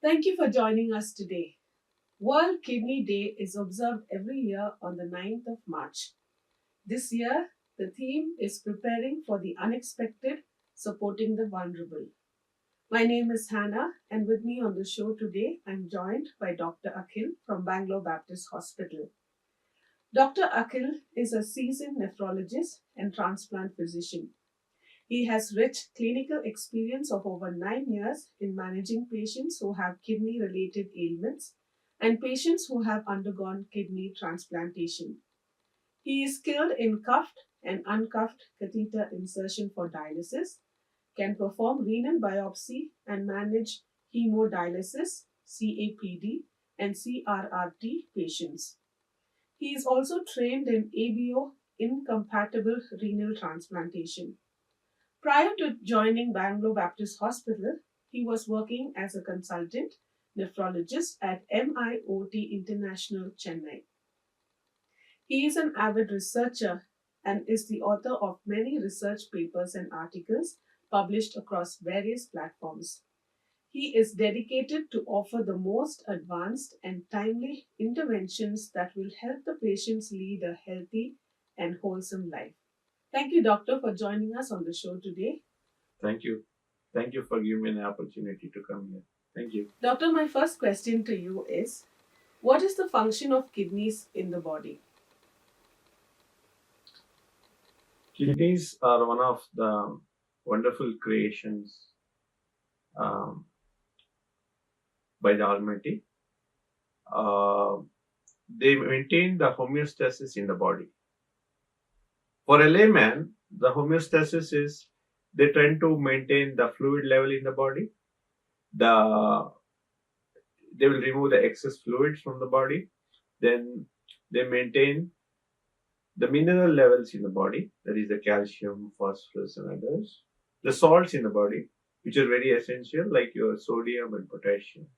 Thank you for joining us today. World Kidney Day is observed every year on the 9th of March. This year, the theme is Preparing for the Unexpected, Supporting the Vulnerable. My name is Hannah, and with me on the show today, I'm joined by Dr. Akhil from Bangalore Baptist Hospital. Dr. Akhil is a seasoned nephrologist and transplant physician. He has rich clinical experience of over 9 years in managing patients who have kidney related ailments and patients who have undergone kidney transplantation. He is skilled in cuffed and uncuffed catheter insertion for dialysis, can perform renal biopsy and manage hemodialysis, CAPD, and CRRT patients. He is also trained in ABO incompatible renal transplantation. Prior to joining Bangalore Baptist Hospital, he was working as a consultant nephrologist at MIOT International, Chennai. He is an avid researcher and is the author of many research papers and articles published across various platforms. He is dedicated to offer the most advanced and timely interventions that will help the patients lead a healthy and wholesome life. Thank you, Doctor, for joining us on the show today. Thank you. Thank you for giving me an opportunity to come here. Thank you. Doctor, my first question to you is, what is the function of kidneys in the body? Kidneys are one of the wonderful creations um, by the Almighty. Uh, they maintain the homeostasis in the body. For a layman, the homeostasis is they tend to maintain the fluid level in the body. They will remove the excess fluids from the body. Then they maintain the mineral levels in the body, that is the calcium, phosphorus, and others. The salts in the body, which are very essential, like your sodium and potassium.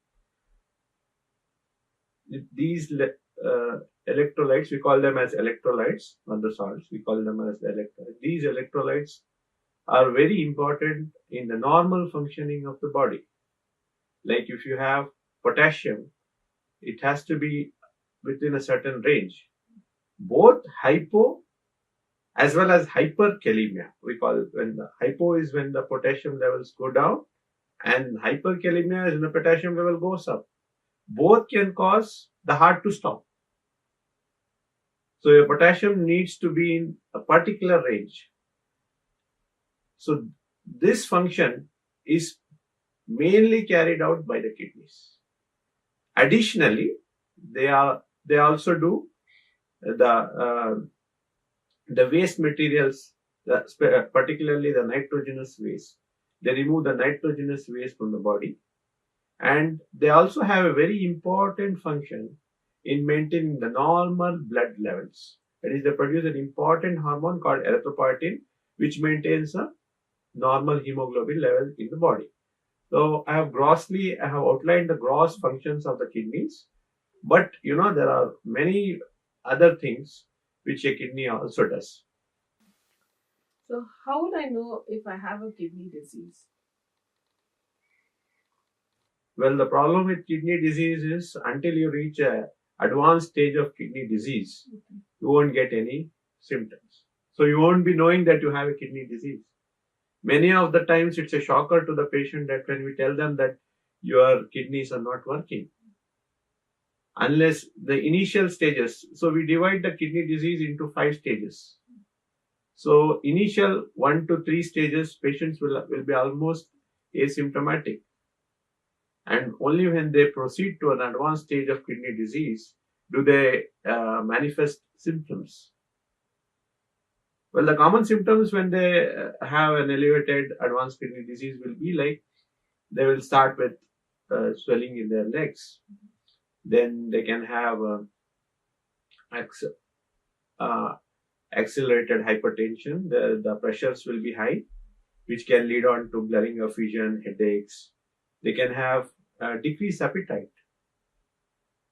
These electrolytes, we call them as electrolytes, not the salts, we call them as the electrolytes. These electrolytes are very important in the normal functioning of the body. Like if you have potassium, it has to be within a certain range. Both hypo as well as hyperkalemia. We call it when the hypo is when the potassium levels go down, and hyperkalemia is when the potassium level goes up. Both can cause the heart to stop. So your potassium needs to be in a particular range. So this function is mainly carried out by the kidneys. Additionally, they also do the waste materials, particularly the nitrogenous waste. They remove the nitrogenous waste from the body, and they also have a very important function in maintaining the normal blood levels. That is, they produce an important hormone called erythropoietin, which maintains a normal hemoglobin level in the body. So I have outlined the gross functions of the kidneys, but there are many other things which a kidney also does. So, how would I know if I have a kidney disease? Well, the problem with kidney disease is until you reach a advanced stage of kidney disease, you won't get any symptoms. So you won't be knowing that you have a kidney disease. Many of the times it's a shocker to the patient that when we tell them that your kidneys are not working, unless the initial stages. So we divide the kidney disease into 5 stages. So initial 1 to 3 stages, patients will be almost asymptomatic. And only when they proceed to an advanced stage of kidney disease do they manifest symptoms. Well, the common symptoms when they have an elevated advanced kidney disease will be like they will start with swelling in their legs. Then they can have accelerated hypertension. The pressures will be high, which can lead on to blurring of vision, headaches. They can have decreased appetite,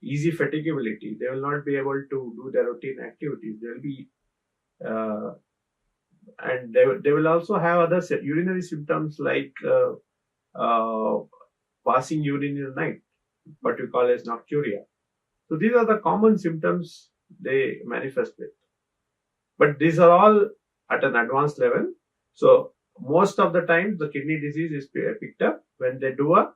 easy fatigability. They will not be able to do their routine activities. They will be, and they will also have other urinary symptoms like passing urine in the night, what we call as nocturia. So these are the common symptoms they manifest with. But these are all at an advanced level. So most of the time, the kidney disease is picked up when they do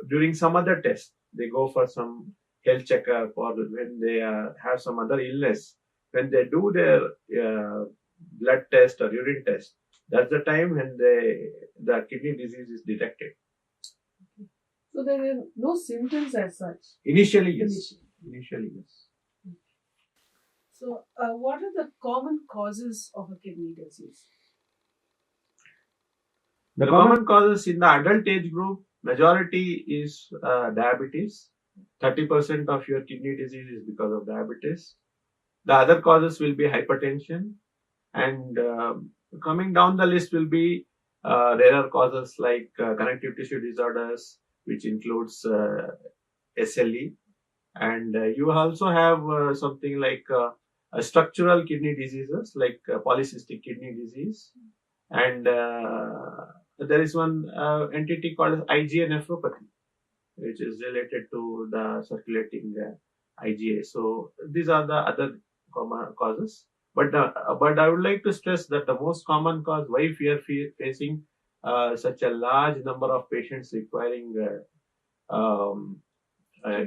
during some other test. They go for some health checkup, or when they have some other illness. When they do their blood test or urine test, that's the time when the kidney disease is detected. So there are no symptoms as such. Initially, yes. Initially, yes. So, what are the common causes of a kidney disease? The common causes in the adult age group, majority is diabetes. 30% of your kidney disease is because of diabetes. The other causes will be hypertension, and coming down the list will be rarer causes like connective tissue disorders, which includes SLE, and you also have something like structural kidney diseases like polycystic kidney disease, and there is one entity called IgA nephropathy, which is related to the circulating IgA. So these are the other common causes. But I would like to stress that the most common cause why we are facing such a large number of patients requiring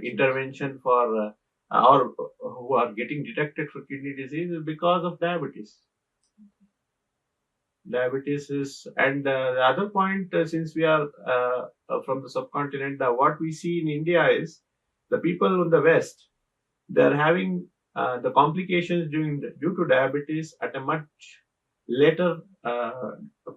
intervention for or who are getting detected for kidney disease is because of diabetes. Diabetes is, and the other point, since we are from the subcontinent, what we see in India is the people in the West, they're having the complications due to diabetes at a much later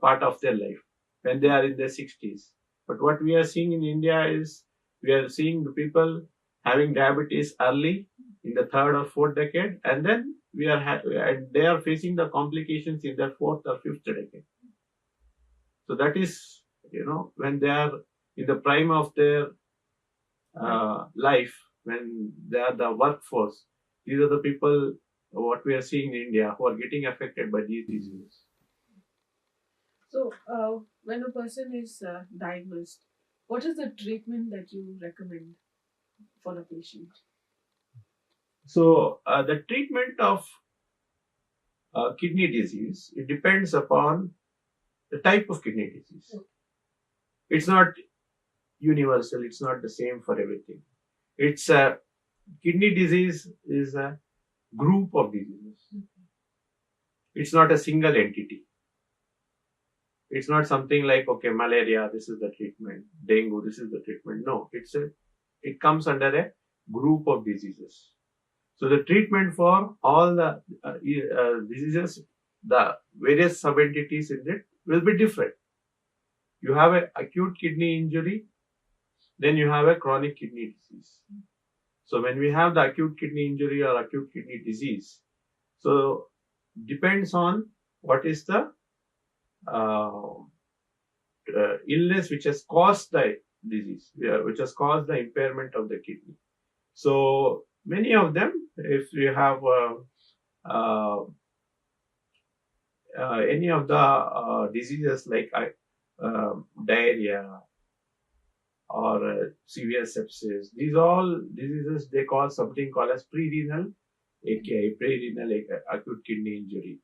part of their life, when they are in their 60s. But what we are seeing in India is we are seeing the people having diabetes early in the third or fourth decade, and then and they are facing the complications in their fourth or fifth decade. So that is, when they are in the prime of their life, when they are the workforce, these are the people what we are seeing in India who are getting affected by these diseases. So, when a person is diagnosed, what is the treatment that you recommend for a patient? So, the treatment of kidney disease, it depends upon the type of kidney disease. Okay. It's not universal. It's not the same for everything. It's a kidney disease is a group of diseases. It's not a single entity. It's not something like, okay, malaria, this is the treatment, dengue, this is the treatment. No, it comes under a group of diseases. So the treatment for all the diseases, the various sub-entities in it will be different. You have an acute kidney injury, then you have a chronic kidney disease. So when we have the acute kidney injury or acute kidney disease, so depends on what is the illness which has caused the disease, which has caused the impairment of the kidney. So many of them, if you have any of the diseases like diarrhea or severe sepsis, these all diseases, they cause something called as pre-renal AKI, pre-renal acute kidney injury.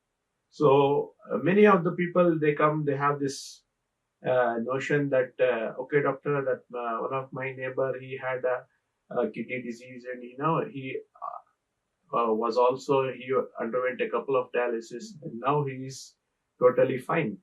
So many of the people, they have this notion that, okay, doctor, that one of my neighbor, he had a kidney disease, and he underwent a couple of dialysis, and now he is totally fine.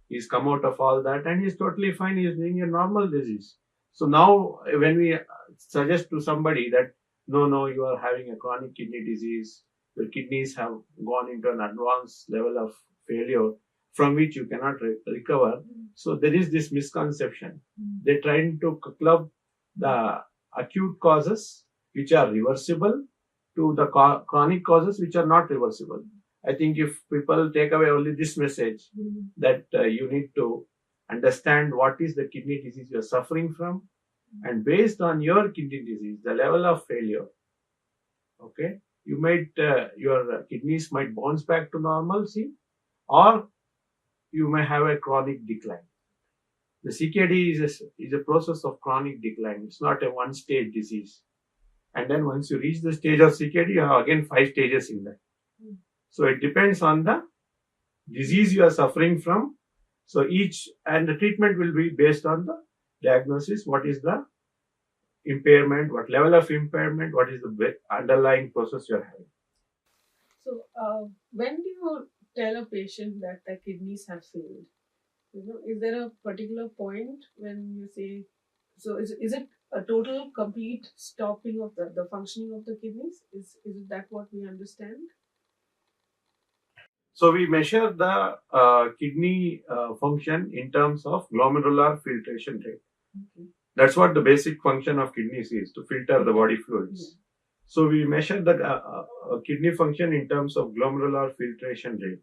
He's come out of all that and he's totally fine. He's doing a normal disease. So now when we suggest to somebody that, no, you are having a chronic kidney disease, your kidneys have gone into an advanced level of failure from which you cannot recover. So there is this misconception. They're trying to club the acute causes which are reversible to the chronic causes which are not reversible. I think if people take away only this message, that you need to understand what is the kidney disease you are suffering from, and based on your kidney disease, the level of failure, okay, you might your kidneys might bounce back to normalcy, or you may have a chronic decline. The CKD is a process of chronic decline. It's not a one-stage disease. And then once you reach the stage of CKD, you have again 5 stages in that. So it depends on the disease you are suffering from. So and the treatment will be based on the diagnosis, what is the impairment, what level of impairment, what is the underlying process you are having. So, when do you tell a patient that their kidneys have failed? Is there a particular point when you say, so is it a total complete stopping of the functioning of the kidneys? Is that what we understand? So we measure the kidney function in terms of glomerular filtration rate. Okay. That's what the basic function of kidneys is, to filter the body fluids. Yeah. So we measure the kidney function in terms of glomerular filtration rate.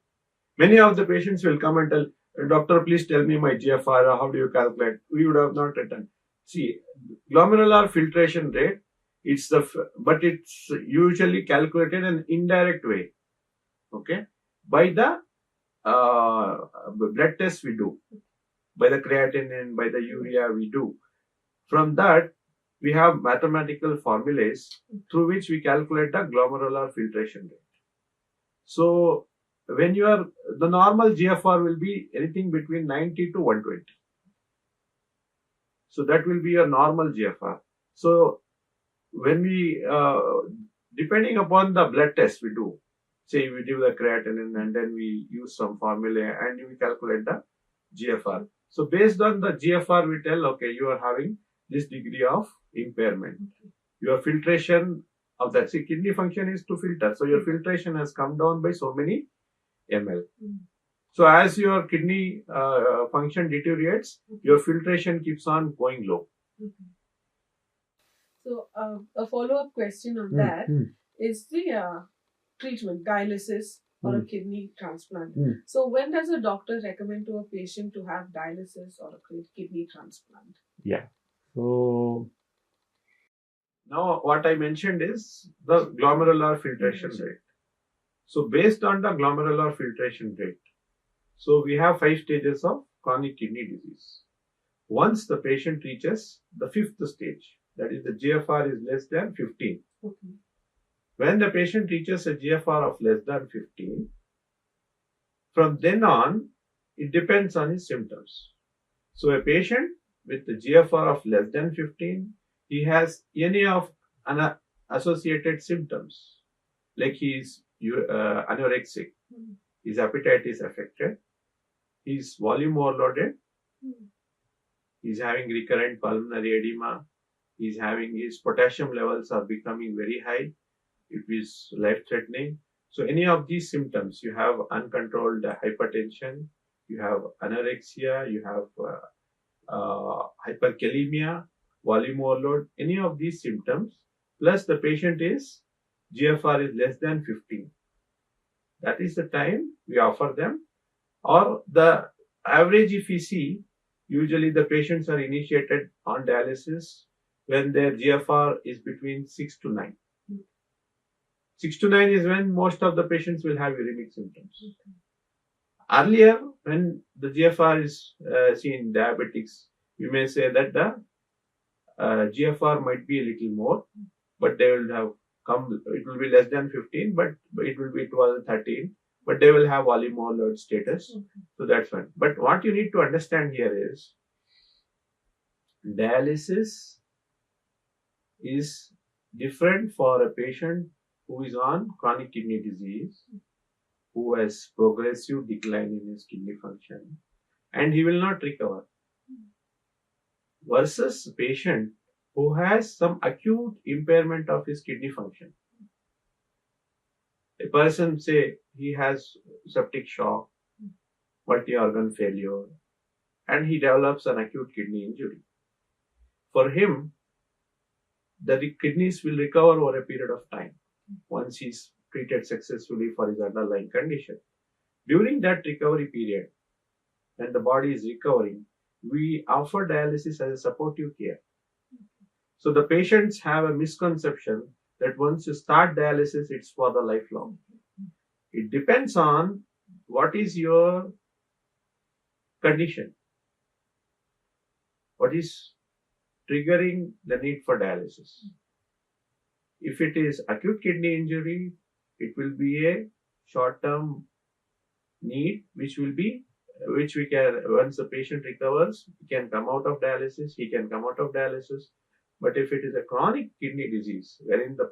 Many of the patients will come and tell, doctor, please tell me my GFR, how do you calculate? We would have not written. See, glomerular filtration rate, but it's usually calculated in an indirect way. Okay? By the blood tests we do, by the creatinine, by the urea we do. From that, we have mathematical formulas through which we calculate the glomerular filtration rate. So, when the normal GFR will be anything between 90 to 120. So, that will be a normal GFR. So, when we, depending upon the blood test we do, say we do the creatinine and then we use some formula and we calculate the GFR. So, based on the GFR, we tell, okay, you are having this degree of impairment. Your filtration of that, see, kidney function is to filter. So, your filtration has come down by so many ml. So, as your kidney function deteriorates, your filtration keeps on going low. So, a follow-up question on that is the treatment, dialysis or a kidney transplant. So, when does a doctor recommend to a patient to have dialysis or a kidney transplant? Yeah. So, now what I mentioned is the glomerular filtration rate. So, based on the glomerular filtration rate, so we have 5 stages of chronic kidney disease. Once the patient reaches the 5th stage, that is the GFR is less than 15. Okay. When the patient reaches a GFR of less than 15, from then on, it depends on his symptoms. So a patient with the GFR of less than 15, he has any of associated symptoms, like he is anorexic, his appetite is affected, he is volume overloaded, he is having recurrent pulmonary edema, he is having his potassium levels are becoming very high, it is life-threatening. So any of these symptoms, you have uncontrolled hypertension, you have anorexia, you have hyperkalemia, volume overload, any of these symptoms, plus the patient is GFR is less than 15. That is the time we offer them. Or the average, if we see, usually the patients are initiated on dialysis when their GFR is between 6 to 9. 6 to 9 is when most of the patients will have uremic symptoms. Earlier, when the GFR is seen in diabetics, we may say that the GFR might be a little more, but they will have it will be less than 15, but it will be 12, 13, but they will have volume overload status. So that's fine. But what you need to understand here is dialysis is different for a patient who is on chronic kidney disease, who has progressive decline in his kidney function, and he will not recover, versus a patient who has some acute impairment of his kidney function. A person, say, he has septic shock, multi-organ failure, and he develops an acute kidney injury. For him, the kidneys will recover over a period of time once he's treated successfully for his underlying condition. During that recovery period, when the body is recovering, we offer dialysis as a supportive care. So the patients have a misconception that once you start dialysis, it's for the lifelong. It depends on what is your condition. what is triggering the need for dialysis. If it is acute kidney injury, it will be a short-term need, which we can, once the patient recovers, he can come out of dialysis. But if it is a chronic kidney disease, wherein there is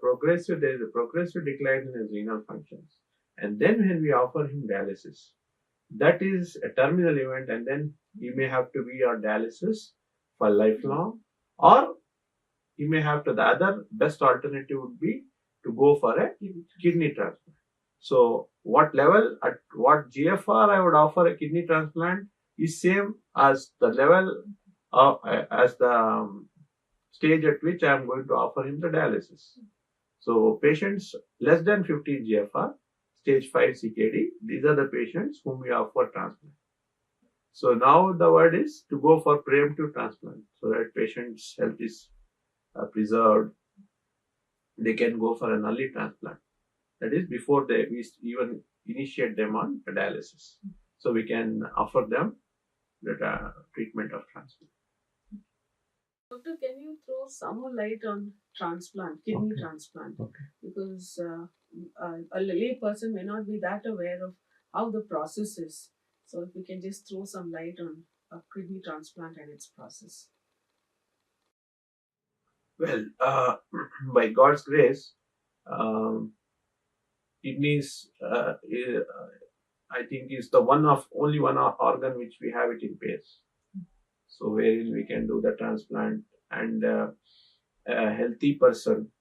a progressive decline in his renal functions, and then when we offer him dialysis, that is a terminal event, and then he may have to be on dialysis for lifelong, or he may have to, the other best alternative would be to go for a kidney transplant. So what level, at what GFR I would offer a kidney transplant is same as the level as the stage at which I am going to offer him the dialysis. So patients less than 15 GFR, stage 5 CKD, these are the patients whom we offer transplant. So now the word is to go for preemptive transplant, so that patient's health is preserved. They can go for an early transplant. That is before we even initiate them on dialysis. So we can offer them the treatment of transplant. Doctor, can you throw some more light on kidney Okay. transplant? Okay. Because a lay person may not be that aware of how the process is. So if you can just throw some light on a kidney transplant and its process. Well, by God's grace, kidneys, I think, is the only one organ which we have it in pairs. So wherein we can do the transplant, and a healthy person,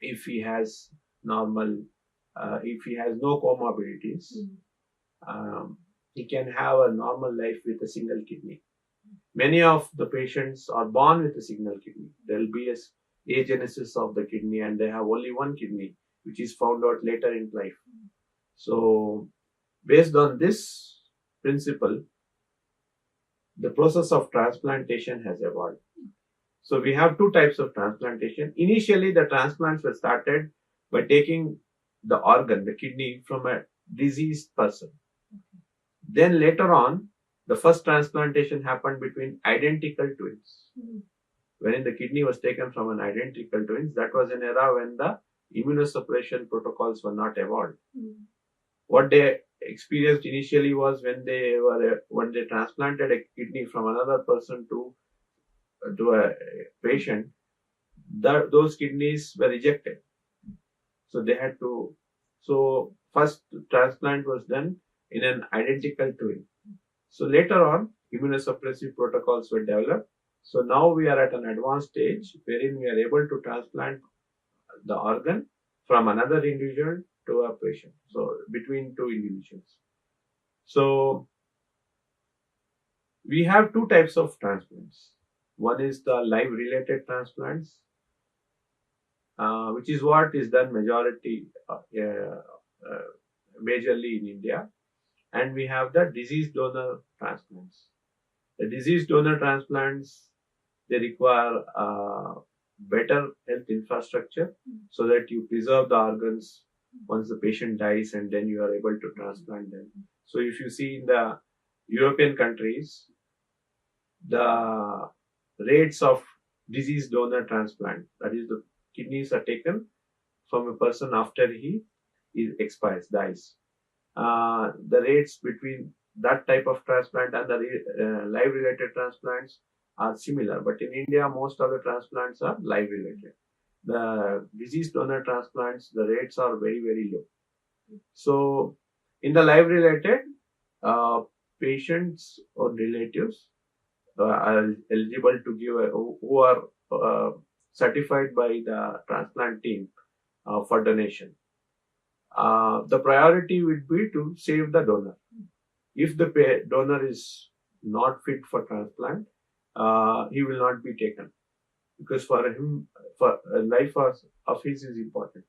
if he has if he has no comorbidities, he can have a normal life with a single kidney. Many of the patients are born with a single kidney. There will be a agenesis of the kidney, and they have only one kidney, which is found out later in life. So based on this principle, the process of transplantation has evolved. So we have two types of transplantation. Initially, the transplants were started by taking the organ, the kidney, from a diseased person. Then later on, the first transplantation happened between identical twins. When the kidney was taken from an identical twins, that was an era when the immunosuppression protocols were not evolved. What they experienced initially was when they transplanted a kidney from another person to a patient, those kidneys were rejected. So they had to. So first transplant was done in an identical twin. So later on, immunosuppressive protocols were developed. So now we are at an advanced stage wherein we are able to transplant the organ from another individual to a patient. So between two individuals. So we have two types of transplants. One is the live related transplants, which is what is done majorly in India. And we have the disease donor transplants. The disease donor transplants, they require better health infrastructure so that you preserve the organs once the patient dies, and then you are able to transplant them. So if you see in the European countries, the rates of disease donor transplant, that is, the kidneys are taken from a person after he dies. The rates between that type of transplant and the live related transplants are similar, but in India, most of the transplants are live related. The disease donor transplants, the rates are very, very low. So in the live related, patients or relatives are eligible to give who are certified by the transplant team for donation. The priority would be to save the donor. If the donor is not fit for transplant, he will not be taken, because for him, for life of his is important.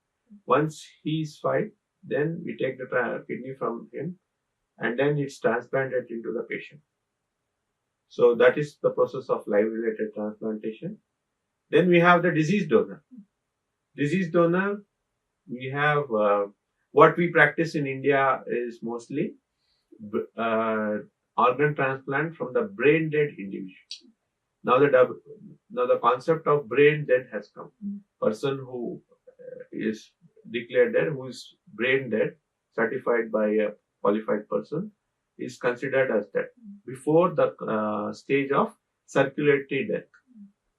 Once he is fine, then we take the kidney from him, and then it's transplanted into the patient. So that is the process of live related transplantation. Then we have the disease donor. Disease donor, we have what we practice in India is mostly organ transplant from the brain dead individual. Now the concept of brain dead has come. Person who is declared dead, who is brain dead, certified by a qualified person, is considered as dead before the stage of circulatory death.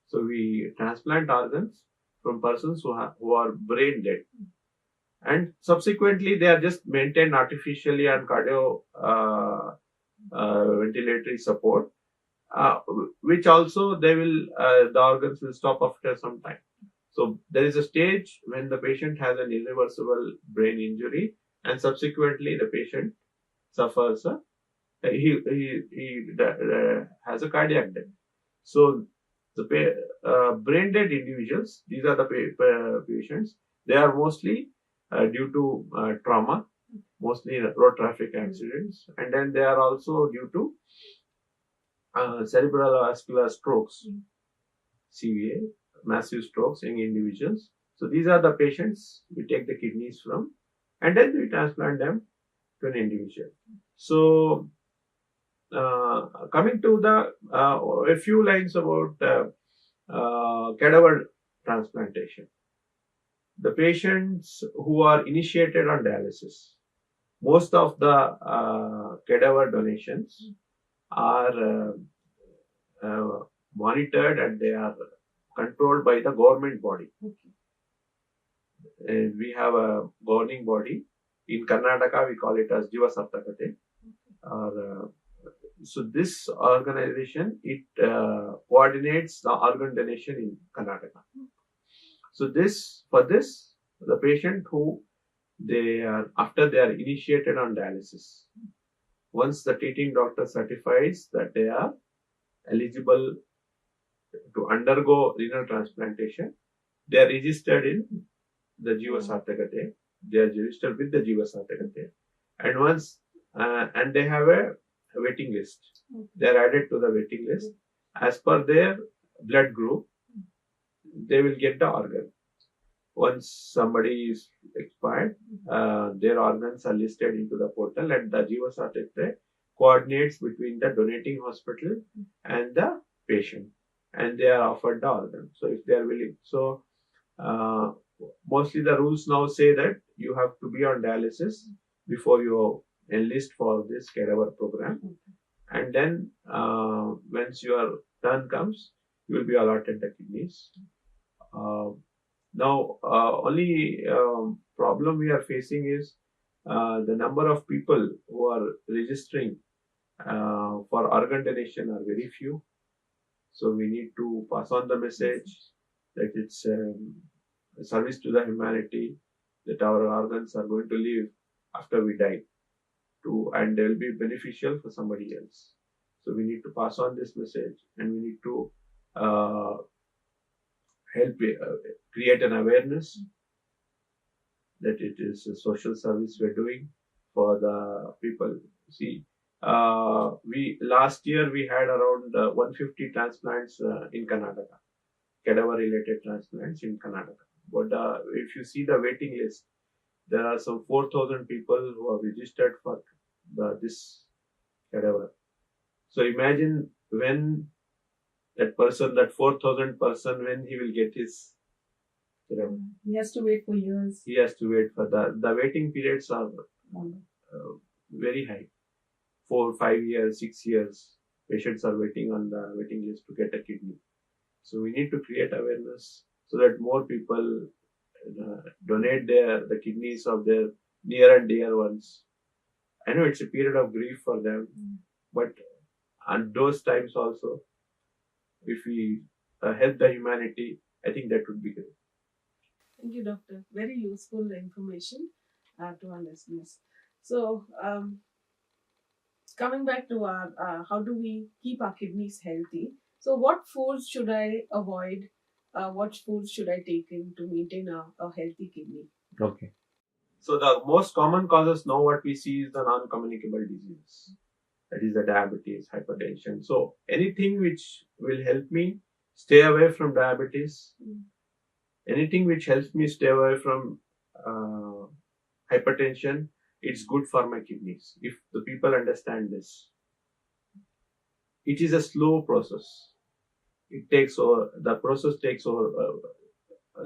So we transplant organs from persons who are brain dead, and subsequently they are just maintained artificially on cardio ventilatory support, which also they will the organs will stop after some time. So there is a stage when the patient has an irreversible brain injury, and subsequently the patient suffers he has a cardiac death. So the brain dead individuals, these are the patients. They are mostly due to trauma, mostly road traffic accidents, and then they are also due to cerebral vascular strokes, CVA, massive strokes in individuals. So these are the patients we take the kidneys from, and then we transplant them to an individual. So coming to the a few lines about cadaver transplantation. The patients who are initiated on dialysis, most of the cadaver donations are monitored and they are controlled by the government body. And we have a governing body. In Karnataka, we call it as Jiva Sartakate. So this organization, it coordinates the organ donation in Karnataka. So the patient who after they are initiated on dialysis, once the treating doctor certifies that they are eligible to undergo renal transplantation, they are registered in the Jiva Sartakate. They are registered with the Jiva Sartakate, and once and they have a waiting list. They are added to the waiting list as per their blood group. They will get the organ. Once somebody is expired, their organs are listed into the portal, and the Jiva Sartakate coordinates between the donating hospital and the patient, and they are offered the organ. So if they are willing, so mostly the rules now say that you have to be on dialysis before you enlist for this cadaver program, and then once your turn comes, you will be allotted the kidneys. Now, only problem we are facing is the number of people who are registering for organ donation are very few. So we need to pass on the message that it's a service to the humanity, that our organs are going to live after we die, and they will be beneficial for somebody else. So we need to pass on this message, and we need to help create an awareness that it is a social service we're doing for the people. See, we last year we had around 150 transplants in Karnataka, cadaver-related transplants in Karnataka. But if you see the waiting list, there are some 4,000 people who have registered for this cadaver. So imagine when that 4,000 person, when he will get his cadaver. He has to wait for years. He has to wait for the waiting periods are very high. 4, 5 years, 6 years, patients are waiting on the waiting list to get a kidney. So we need to create awareness so that more people donate the kidneys of their near and dear ones. I know it's a period of grief for them, but at those times also, if we help the humanity, I think that would be great. Thank you, doctor. Very useful information to our listeners. So, coming back to our how do we keep our kidneys healthy? So, what foods should I avoid? What foods should I take in to maintain a healthy kidney? Okay. So the most common causes now what we see is the non-communicable diseases. That is the diabetes, hypertension. So anything which will help me stay away from diabetes, anything which helps me stay away from hypertension, it's good for my kidneys. If the people understand this, it is a slow process. it takes over, the process takes over a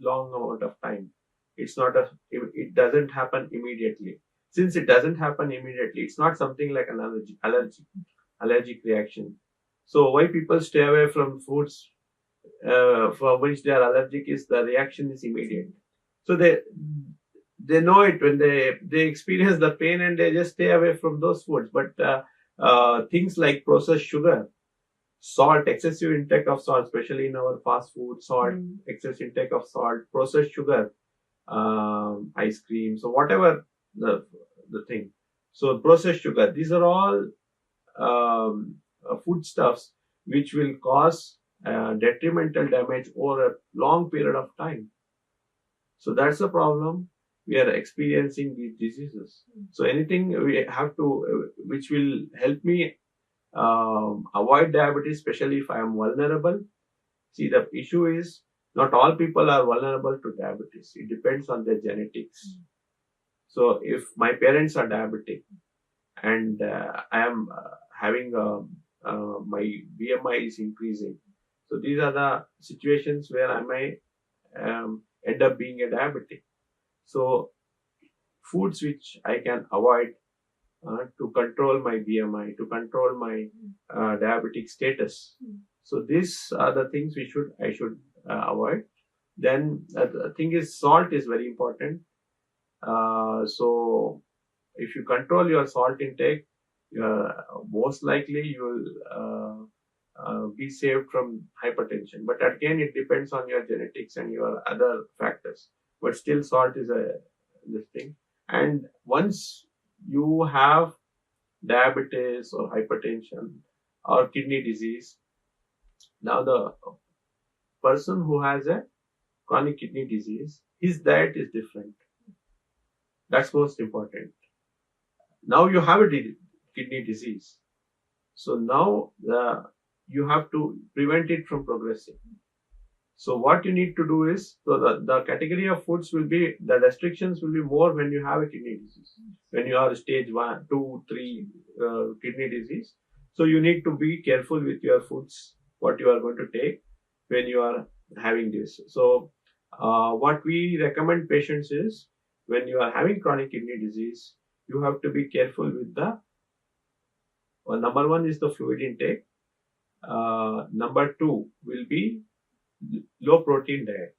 long amount of time. It's not a, it doesn't happen immediately. Since it doesn't happen immediately, it's not something like an allergic reaction. So why people stay away from foods for which they are allergic is the reaction is immediate. So they know it when they experience the pain and they just stay away from those foods. But things like processed sugar, salt, excessive intake of salt, especially in our fast food, salt, excessive intake of salt, processed sugar, ice cream, so whatever the thing. So processed sugar, these are all foodstuffs which will cause detrimental damage over a long period of time. So that's the problem. We are experiencing these diseases. So anything we have to, which will help me avoid diabetes, especially if I am vulnerable. See, the issue is not all people are vulnerable to diabetes. It depends on their genetics. So if my parents are diabetic and I am having my BMI is increasing, so these are the situations where I may end up being a diabetic. So foods which I can avoid to control my BMI, to control my diabetic status. So these are the things I should avoid. Then the thing is, salt is very important. So if you control your salt intake, most likely you will be saved from hypertension. But again, it depends on your genetics and your other factors. But still, salt is this thing. And once you have diabetes or hypertension or kidney disease, now the person who has a chronic kidney disease, his diet is different. That's most important. Now you have a kidney disease. So now you have to prevent it from progressing. So what you need to do is, so the category of foods will be, the restrictions will be more when you have a kidney disease. When you are stage 1, 2, 3 kidney disease. So you need to be careful with your foods, what you are going to take when you are having this. So what we recommend patients is, when you are having chronic kidney disease, you have to be careful with the, number 1 is the fluid intake. Number 2 will be low protein diet.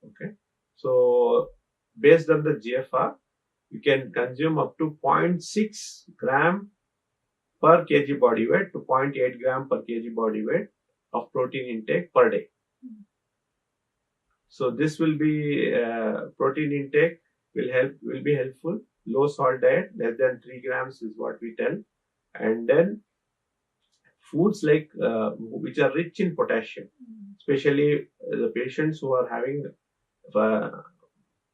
Okay. So based on the GFR, you can consume up to 0.6 gram per kg body weight to 0.8 gram per kg body weight of protein intake per day. So this will be protein intake will be helpful. Low salt diet, less than 3 grams is what we tell. And then foods like which are rich in potassium, especially the patients who are having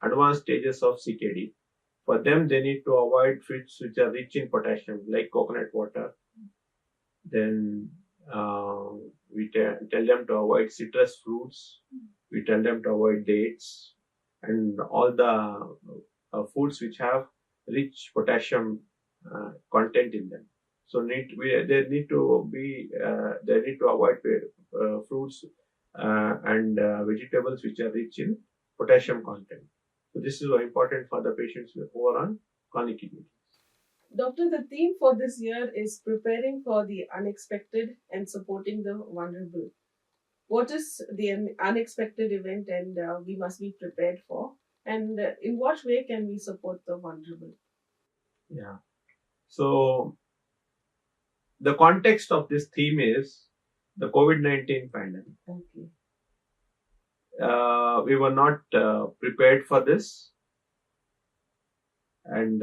advanced stages of CKD. For them, they need to avoid foods which are rich in potassium, like coconut water. Then we tell them to avoid citrus fruits. We tell them to avoid dates and all the foods which have rich potassium content in them. So they need to avoid fruits and vegetables which are rich in potassium content. So this is very important for the patients who are on chronic kidney disease. Doctor, the theme for this year is preparing for the unexpected and supporting the vulnerable. What is the unexpected event and we must be prepared for? And in what way can we support the vulnerable? Yeah. So the context of this theme is the COVID-19 pandemic. Okay. We were not prepared for this, and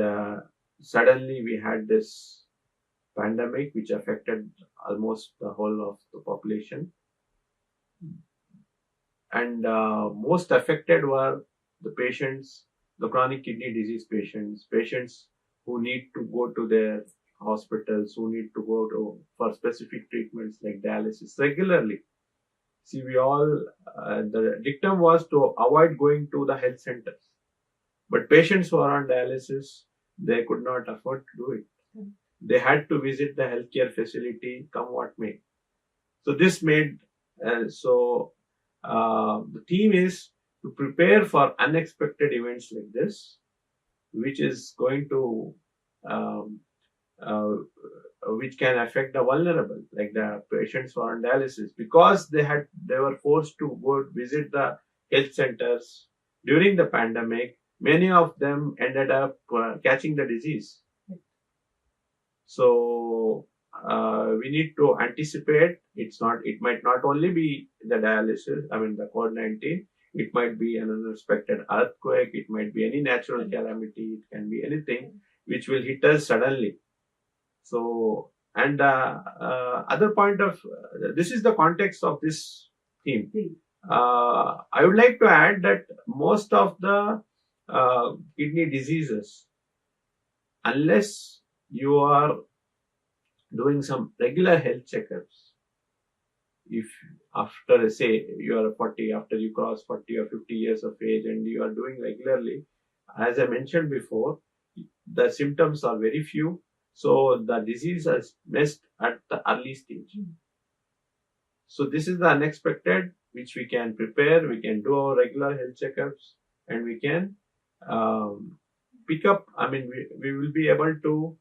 suddenly we had this pandemic which affected almost the whole of the population, and most affected were the patients, the chronic kidney disease patients who need to go to their hospitals, who need to go for specific treatments like dialysis regularly. See, we all, the dictum was to avoid going to the health centers. But patients who are on dialysis, they could not afford to do it. They had to visit the healthcare facility, come what may. So this made the team is to prepare for unexpected events like this, which is going to um, uh, which can affect the vulnerable, like the patients who are on dialysis, because they were forced to go visit the health centers during the pandemic. Many of them ended up catching the disease. So we need to anticipate. It might not only be the dialysis, I mean the COVID-19. It might be an unexpected earthquake. It might be any natural calamity. It can be anything which will hit us suddenly. So, and other point of this is the context of this theme. I would like to add that most of the kidney diseases, unless you are doing some regular health checkups, if after say you are 40, after you cross 40 or 50 years of age and you are doing regularly, as I mentioned before, the symptoms are very few. So the disease has missed at the early stage. So this is the unexpected, which we can prepare. We can do our regular health checkups, and we can pick up. I mean, we will be able to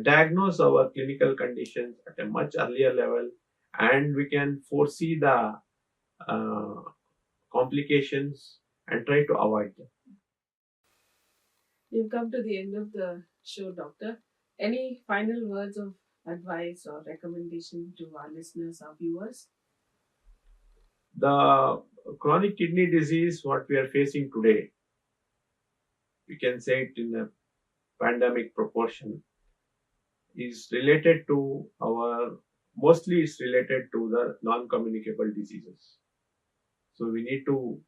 diagnose our clinical conditions at a much earlier level, and we can foresee the uh, complications and try to avoid them. We've come to the end of the show, Doctor. Any final words of advice or recommendation to our listeners, our viewers? The chronic kidney disease, what we are facing today, we can say it in a pandemic proportion, is related to mostly it's related to the non-communicable diseases. So we need to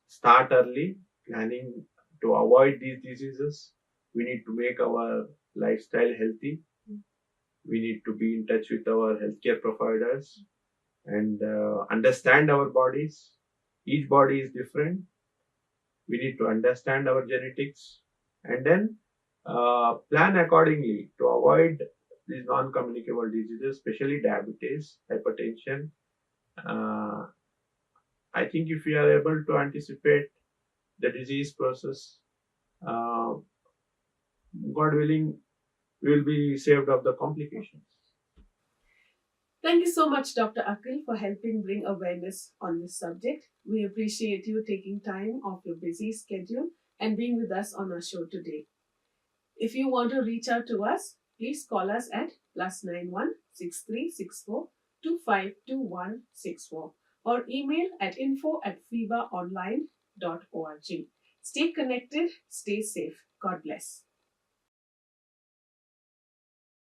start early, planning to avoid these diseases. We need to make our lifestyle healthy. We need to be in touch with our healthcare providers and understand our bodies. Each body is different. We need to understand our genetics and then plan accordingly to avoid these non-communicable diseases, especially diabetes, hypertension. Uh, I think if we are able to anticipate the disease process, uh, God willing, we will be saved of the complications. Thank you so much, Dr. Akhil, for helping bring awareness on this subject. We appreciate you taking time off your busy schedule and being with us on our show today. If you want to reach out to us, please call us at +91 6364 252164 or email at info@fevaonline.org. Stay connected, stay safe. God bless.